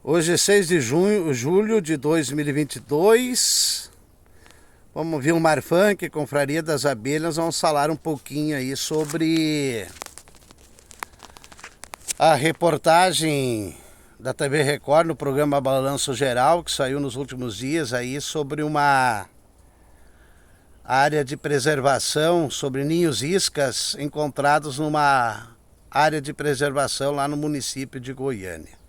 Hoje é 6 de julho de 2022. Vamos ver um Marfunk, Confraria das Abelhas. Vamos falar um pouquinho aí sobre a reportagem da TV Record no programa Balanço Geral, que saiu nos últimos dias aí sobre uma área de preservação, sobre ninhos iscas encontrados numa área de preservação lá no município de Goiânia.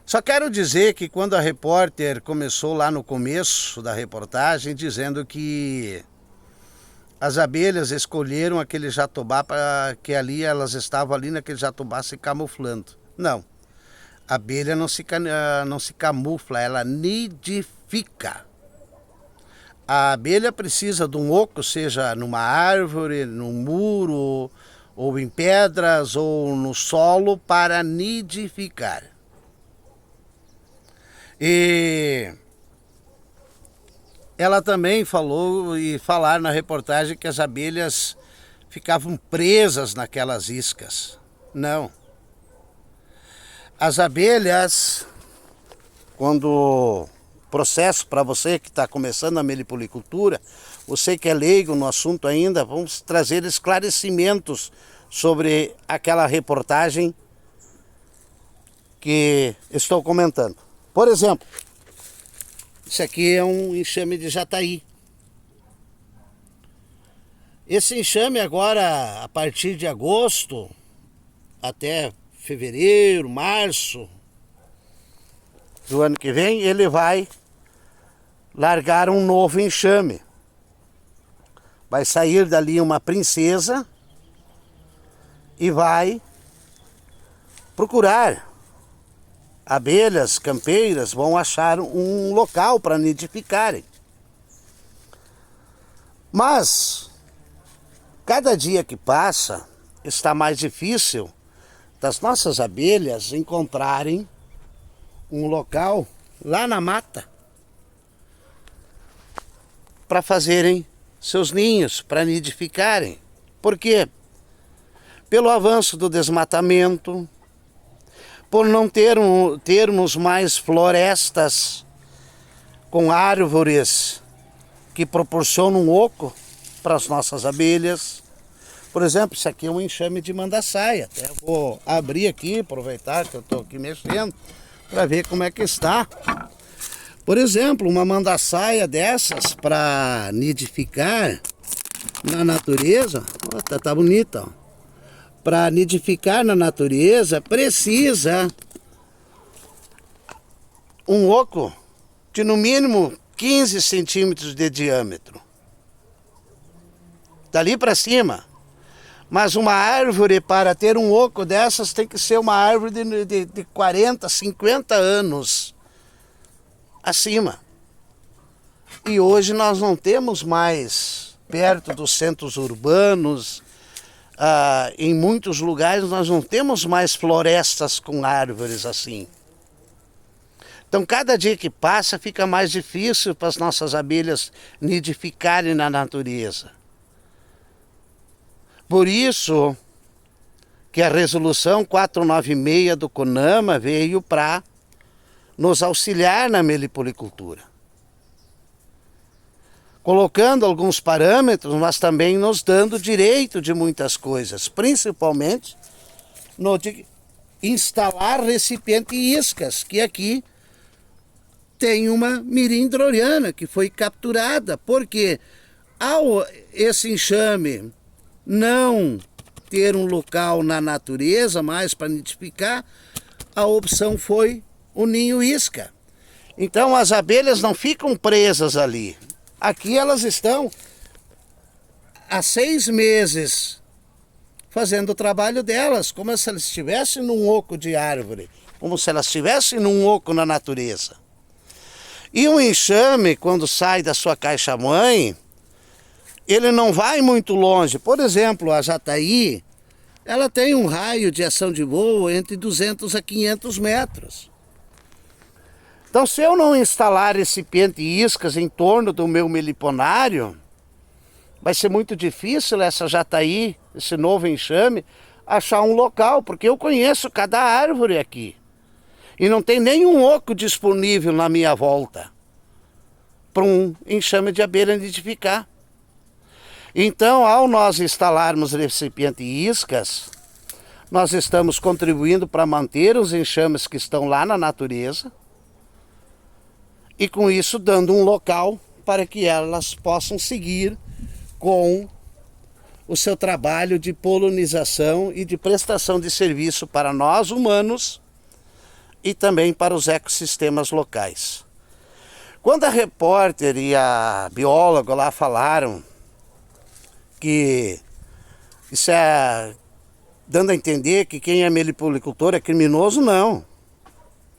Só quero dizer que quando a repórter começou lá no começo da reportagem dizendo que as abelhas escolheram aquele jatobá para que ali elas estavam ali naquele jatobá se camuflando. Não, a abelha não se camufla, ela nidifica. A abelha precisa de um oco, seja numa árvore, num muro, ou em pedras, ou no solo, para nidificar. E ela também falou e falar na reportagem que as abelhas ficavam presas naquelas iscas. Não. As abelhas, quando processo para você que está começando a meliponicultura, você que é leigo no assunto ainda, vamos trazer esclarecimentos sobre aquela reportagem que estou comentando. Por exemplo, isso aqui é um enxame de jataí. Esse enxame agora, a partir de agosto até fevereiro, março do ano que vem, ele vai largar um novo enxame. Vai sair dali uma princesa e vai procurar. Abelhas campeiras vão achar um local para nidificarem. Mas, cada dia que passa, está mais difícil das nossas abelhas encontrarem um local lá na mata para fazerem seus ninhos, para nidificarem. Por quê? Pelo avanço do desmatamento, por não termos mais florestas com árvores que proporcionam oco para as nossas abelhas. Por exemplo, isso aqui é um enxame de mandaçaia. Até vou abrir aqui, aproveitar que eu estou aqui mexendo, para ver como é que está. Por exemplo, uma mandaçaia dessas para nidificar na natureza, tá bonita, ó. Para nidificar na natureza, precisa um oco de no mínimo 15 centímetros de diâmetro. Dali para cima. Mas uma árvore, para ter um oco dessas, tem que ser uma árvore de 40, 50 anos acima. E hoje nós não temos mais, perto dos centros urbanos, em muitos lugares nós não temos mais florestas com árvores assim. Então cada dia que passa fica mais difícil para as nossas abelhas nidificarem na natureza. Por isso que a resolução 496 do CONAMA veio para nos auxiliar na meliponicultura. Colocando alguns parâmetros, mas também nos dando direito de muitas coisas, principalmente no de instalar recipiente iscas, que aqui tem uma mirim droriana que foi capturada, porque ao esse enxame não ter um local na natureza mais para nidificar, a opção foi o ninho isca. Então as abelhas não ficam presas ali. Aqui elas estão há 6 meses fazendo o trabalho delas, como se elas estivessem num oco de árvore, como se elas estivessem num oco na natureza. E o enxame, quando sai da sua caixa-mãe, ele não vai muito longe. Por exemplo, a jataí, ela tem um raio de ação de voo entre 200 a 500 metros. Então, se eu não instalar recipiente e iscas em torno do meu meliponário, vai ser muito difícil essa jataí, esse novo enxame, achar um local, porque eu conheço cada árvore aqui. E não tem nenhum oco disponível na minha volta para um enxame de abelha nidificar. Então, ao nós instalarmos recipiente e iscas, nós estamos contribuindo para manter os enxames que estão lá na natureza e com isso dando um local para que elas possam seguir com o seu trabalho de polinização e de prestação de serviço para nós humanos e também para os ecossistemas locais. Quando a repórter e a bióloga lá falaram que isso é dando a entender que quem é meliponicultor é criminoso, não.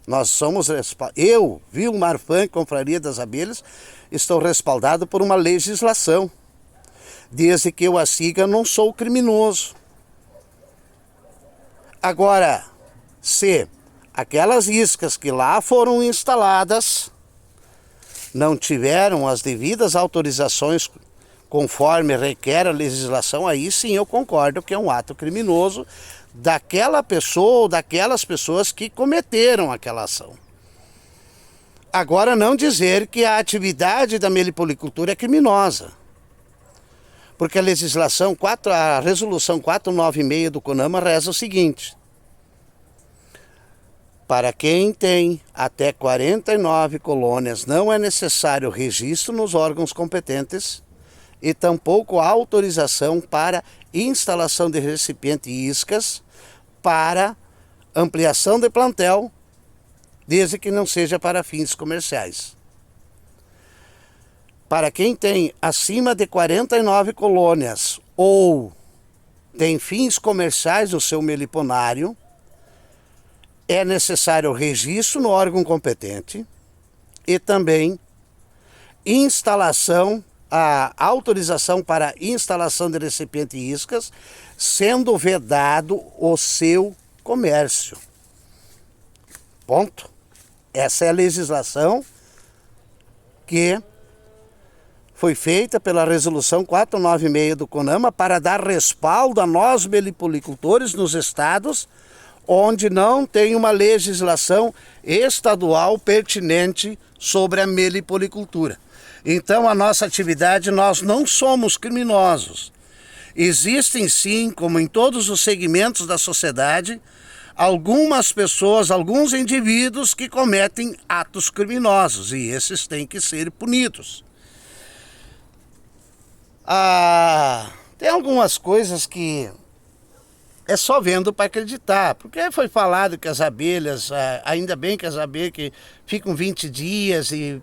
Nós somos, eu, Vilmar Funk, Confraria das Abelhas, estou respaldado por uma legislação. Desde que eu a siga, não sou criminoso. Agora, se aquelas iscas que lá foram instaladas não tiveram as devidas autorizações conforme requer a legislação, aí sim eu concordo que é um ato criminoso daquela pessoa ou daquelas pessoas que cometeram aquela ação. Agora, não dizer que a atividade da meliponicultura é criminosa. Porque a legislação, a resolução 496 do CONAMA reza o seguinte: para quem tem até 49 colônias, não é necessário registro nos órgãos competentes e tampouco autorização para instalação de recipiente e iscas para ampliação de plantel, desde que não seja para fins comerciais. Para quem tem acima de 49 colônias ou tem fins comerciais no seu meliponário, é necessário registro no órgão competente e também a autorização para instalação de recipiente e iscas, sendo vedado o seu comércio. Ponto. Essa é a legislação que foi feita pela resolução 496 do CONAMA para dar respaldo a nós meliponicultores nos estados onde não tem uma legislação estadual pertinente sobre a meliponicultura. Então, a nossa atividade, nós não somos criminosos. Existem sim, como em todos os segmentos da sociedade, algumas pessoas, alguns indivíduos que cometem atos criminosos e esses têm que ser punidos. Tem algumas coisas que é só vendo para acreditar, porque foi falado que as abelhas, ainda bem que as abelhas que ficam 20 dias e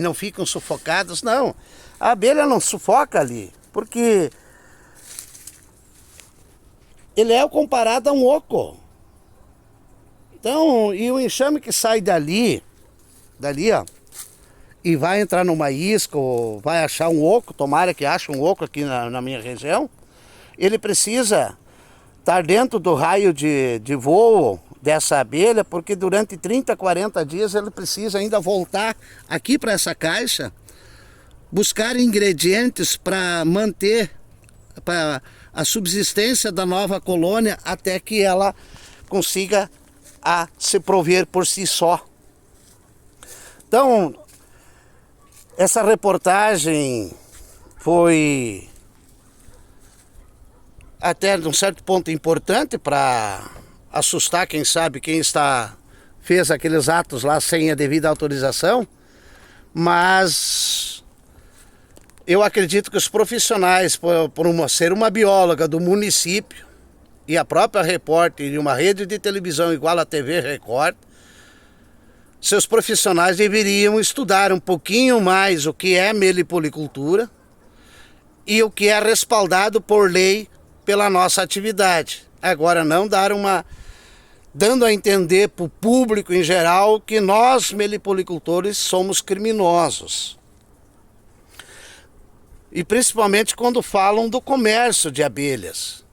não ficam sufocadas. Não, a abelha não sufoca ali, porque ele é comparado a um oco. Então, e o enxame que sai dali ó, e vai entrar numa isca ou vai achar um oco, tomara que ache um oco aqui na minha região, ele precisa estar dentro do raio de voo dessa abelha, porque durante 30, 40 dias ele precisa ainda voltar aqui para essa caixa, buscar ingredientes para manter a subsistência da nova colônia até que ela consiga se prover por si só. Então, essa reportagem foi até de um certo ponto importante para assustar, quem sabe, quem fez aqueles atos lá sem a devida autorização, mas eu acredito que os profissionais, por ser uma bióloga do município e a própria repórter de uma rede de televisão igual a TV Record, seus profissionais deveriam estudar um pouquinho mais o que é meliponicultura e o que é respaldado por lei pela nossa atividade. Agora, não dando a entender para o público em geral que nós meliponicultores somos criminosos. E principalmente quando falam do comércio de abelhas.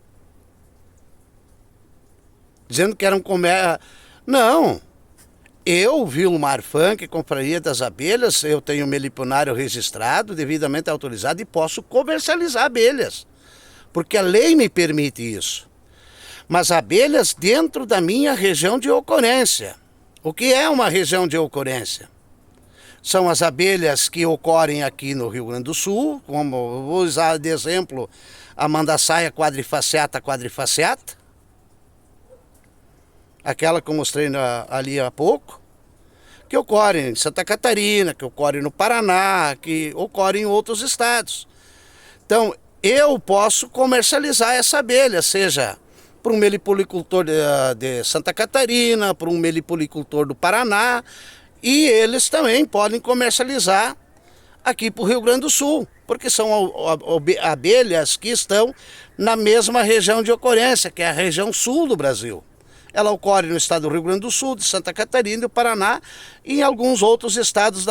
Dizendo que era um comércio. Não. Eu, Vilmar Funk, Confraria das Abelhas, eu tenho meliponário registrado, devidamente autorizado e posso comercializar abelhas. Porque a lei me permite isso. Mas abelhas dentro da minha região de ocorrência. O que é uma região de ocorrência? São as abelhas que ocorrem aqui no Rio Grande do Sul, como vou usar de exemplo a Mandaçaia quadrifaciata quadrifaciata, aquela que eu mostrei ali há pouco, que ocorre em Santa Catarina, que ocorre no Paraná, que ocorre em outros estados. Então, eu posso comercializar essa abelha, seja para um melipolicultor de Santa Catarina, para um melipolicultor do Paraná, e eles também podem comercializar aqui para o Rio Grande do Sul, porque são abelhas que estão na mesma região de ocorrência, que é a região sul do Brasil. Ela ocorre no estado do Rio Grande do Sul, de Santa Catarina e do Paraná, e em alguns outros estados,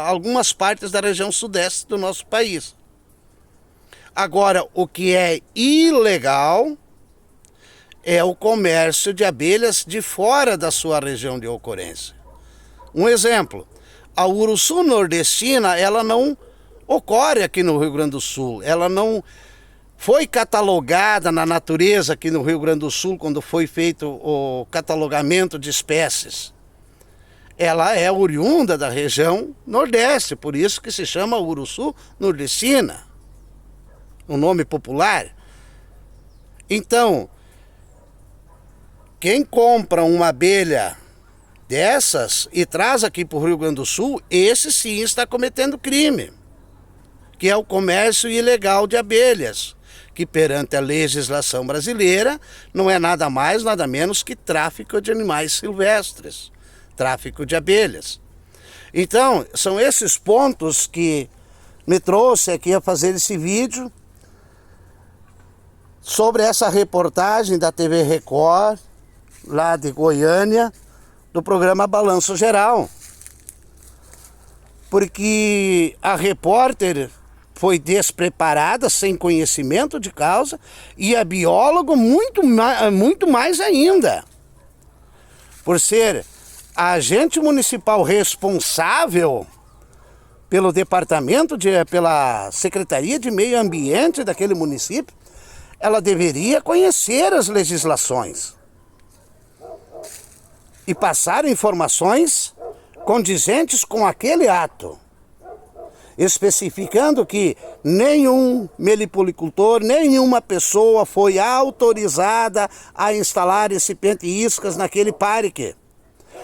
algumas partes da região sudeste do nosso país. Agora, o que é ilegal é o comércio de abelhas de fora da sua região de ocorrência. Um exemplo, a uruçu nordestina, ela não ocorre aqui no Rio Grande do Sul, ela não foi catalogada na natureza aqui no Rio Grande do Sul quando foi feito o catalogamento de espécies. Ela é oriunda da região nordeste, por isso que se chama uruçu nordestina, o nome popular. Então, quem compra uma abelha dessas e traz aqui para o Rio Grande do Sul, esse sim está cometendo crime, que é o comércio ilegal de abelhas, que perante a legislação brasileira não é nada mais, nada menos que tráfico de animais silvestres, tráfico de abelhas. Então, são esses pontos que me trouxe aqui a fazer esse vídeo sobre essa reportagem da TV Record, lá de Goiânia, do programa Balanço Geral. Porque a repórter foi despreparada, sem conhecimento de causa, e a biólogo muito mais ainda. Por ser a agente municipal responsável pelo departamento, pela Secretaria de Meio Ambiente daquele município, ela deveria conhecer as legislações e passar informações condizentes com aquele ato, especificando que nenhum melipolicultor, nenhuma pessoa foi autorizada a instalar recipiente e iscas naquele parque,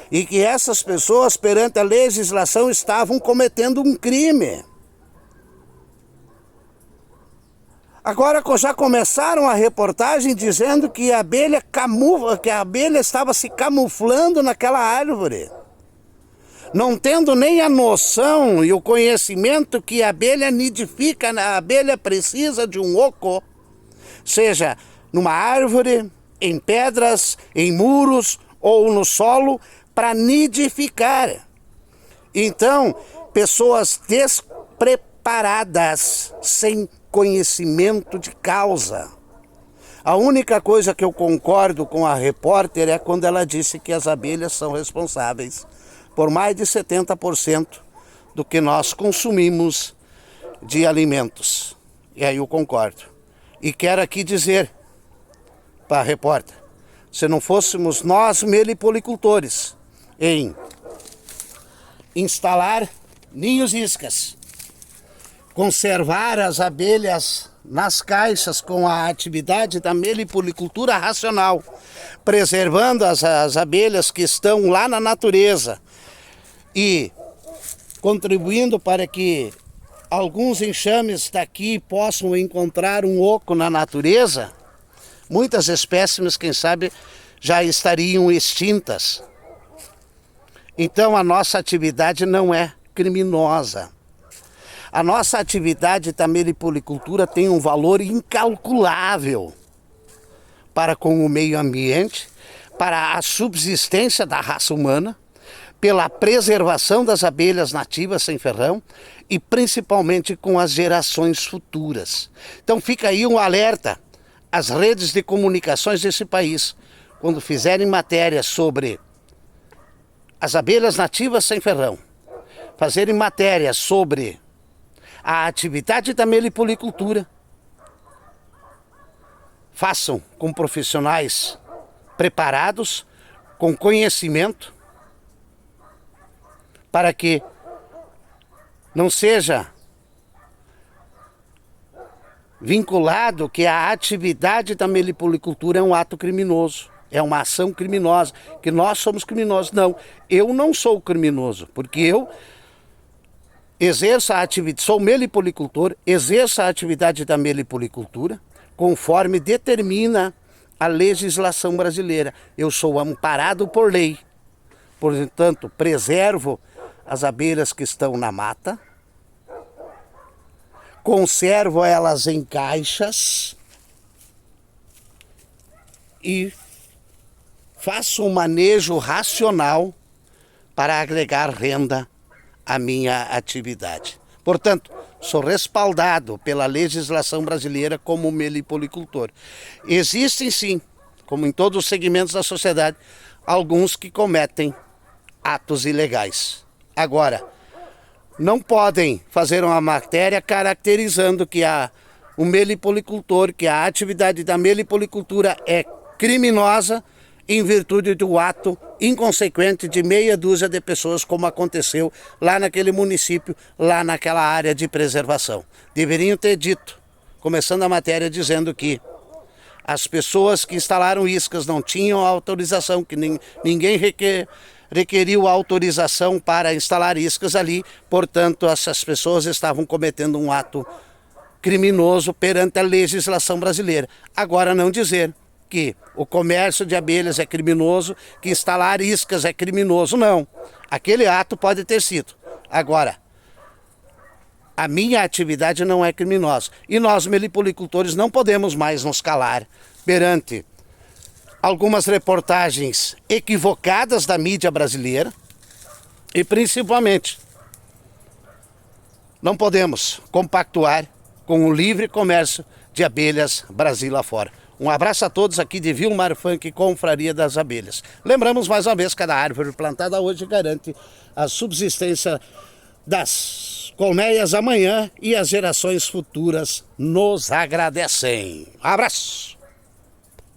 e que essas pessoas, perante a legislação, estavam cometendo um crime. Agora já começaram a reportagem dizendo que a abelha estava se camuflando naquela árvore, não tendo nem a noção e o conhecimento que a abelha nidifica, a abelha precisa de um oco, seja numa árvore, em pedras, em muros ou no solo, para nidificar. Então, pessoas despreparadas, sem conhecimento de causa. A única coisa que eu concordo com a repórter é quando ela disse que as abelhas são responsáveis por mais de 70% do que nós consumimos de alimentos. E aí eu concordo. E quero aqui dizer para a repórter, se não fôssemos nós melipolicultores em instalar ninhos iscas, conservar as abelhas nas caixas com a atividade da melipolicultura racional, preservando as abelhas que estão lá na natureza e contribuindo para que alguns enxames daqui possam encontrar um oco na natureza, muitas espécimes, quem sabe, já estariam extintas. Então a nossa atividade não é criminosa. A nossa atividade da melipolicultura tem um valor incalculável para com o meio ambiente, para a subsistência da raça humana, pela preservação das abelhas nativas sem ferrão e principalmente com as gerações futuras. Então fica aí um alerta às redes de comunicações desse país, quando fizerem matéria sobre as abelhas nativas sem ferrão, fazerem matéria sobre a atividade da melipolicultura, façam com profissionais preparados, com conhecimento, para que não seja vinculado que a atividade da meliponicultura é um ato criminoso, é uma ação criminosa, que nós somos criminosos. Não, eu não sou criminoso, porque eu exerço a atividade, sou meliponicultor, exerço a atividade da meliponicultura conforme determina a legislação brasileira. Eu sou amparado por lei, portanto, preservo as abelhas que estão na mata, conservo elas em caixas e faço um manejo racional para agregar renda à minha atividade. Portanto, sou respaldado pela legislação brasileira como meliponicultor. Existem sim, como em todos os segmentos da sociedade, alguns que cometem atos ilegais. Agora, não podem fazer uma matéria caracterizando que o meliponicultor, que a atividade da meliponicultura é criminosa em virtude do ato inconsequente de meia dúzia de pessoas, como aconteceu lá naquele município, lá naquela área de preservação. Deveriam ter dito, começando a matéria dizendo que as pessoas que instalaram iscas não tinham autorização, que ninguém requeriu autorização para instalar iscas ali, portanto essas pessoas estavam cometendo um ato criminoso perante a legislação brasileira. Agora não dizer que o comércio de abelhas é criminoso, que instalar iscas é criminoso, não. Aquele ato pode ter sido. Agora, a minha atividade não é criminosa. E nós, meliponicultores, não podemos mais nos calar perante algumas reportagens equivocadas da mídia brasileira e, principalmente, não podemos compactuar com o livre comércio de abelhas Brasil afora. Um abraço a todos aqui de Vilmar Funk, Confraria das Abelhas. Lembramos mais uma vez que cada árvore plantada hoje garante a subsistência das colmeias amanhã e as gerações futuras nos agradecem. Abraço!